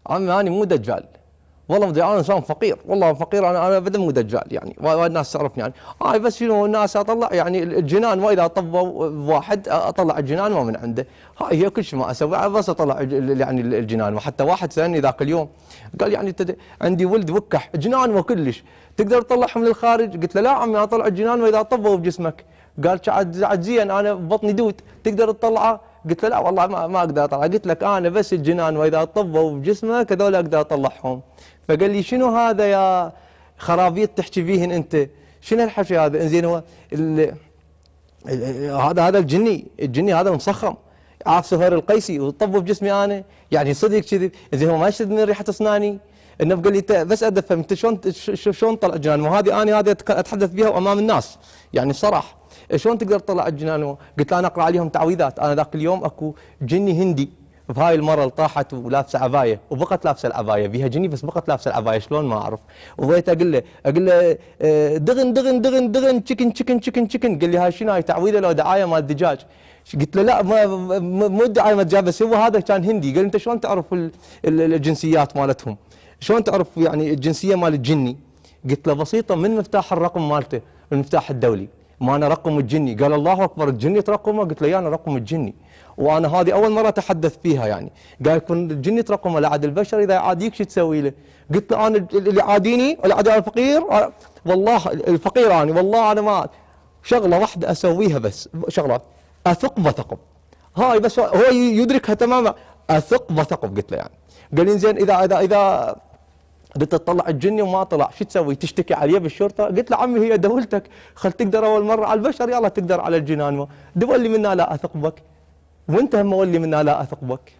عمي انا مو دجال، والله انا انسان فقير، والله فقير، انا ابدا مو دجال يعني، والناس تعرفني يعني. انا بس شنو الناس اطلع يعني الجنان، واذا طبوا واحد اطلع الجنان ما من عنده. هاي هي كل شيء ما اسوي، بس اطلع يعني الجنان. وحتى واحد سالني ذاك اليوم قال يعني عندي ولد وكح جنان وكلش، تقدر تطلعهم للخارج؟ قلت له لا عمي اطلع الجنان واذا طبوا بجسمك. قال عاد زين انا بطني دود تقدر تطلعه؟ قلت له لا والله ما اقدر اطلع. قلت لك انا بس الجنان واذا طبوا بجسمك هذول اقدر اطلعهم. فقال لي شنو هذا يا خرابيط تحكي فيهن انت؟ شنو الحكي هذا؟ انزين هو هذا الجني هذا مصخم، عارف سهير القيسي وطبوا بجسمي انا؟ يعني صدق كذب؟ انزين هو ما يشد من ريحه اسناني؟ انه قال لي بس افهم انت شلون طلع الجنان؟ وهذه انا هذه اتحدث بها امام الناس يعني الصراحه. شلون تقدر تطلع الجنان؟ قلت له انا اقرا عليهم تعويذات. انا ذاك اليوم اكو جني هندي بهاي المره طاحت ولابسه عبايه وبقت لابسه العبايه، بيها جني بس بقت لابسه العبايه، شلون ما اعرف. وبغيت اقول له دغن دغن دغن دغن تشكن تشكن تشكن تشكن. قال لي هاي شنو؟ هاي تعويذه لو دعايه مال دجاج؟ قلت له لا مو دعايه مال دجاج، بس هو هذا كان هندي. قال انت شلون تعرف الجنسيات مالتهم؟ شلون تعرف يعني الجنسيه مال الجني؟ قلت له بسيطه، من مفتاح الرقم مالته، المفتاح الدولي، ما انا رقم الجني. قال الله اكبر الجني ترقمه؟ قلت له انا رقم الجني، وانا هذه اول مره اتحدث فيها يعني. قال يكون الجني ترقمه، لا عاد البشر اذا يعاديك شو تسوي له؟ قلت له انا اللي يعاديني ولا عاد الفقير والله الفقير انا والله انا ما شغله واحده اسويها، بس شغله اثق بثقب، هاي بس هو يدركها تماما، اثق بثقب. قلت له يعني. قال لي زين اذا قلت تطلع الجني وما طلع شو تسوي؟ تشتكي عليه بالشرطه؟ قلت له عمي هي دولتك، خل تقدر اول مره على البشر يلا تقدر على الجنان، دولي منا لا اثق بك، وانت هم مولي منا لا اثق بك.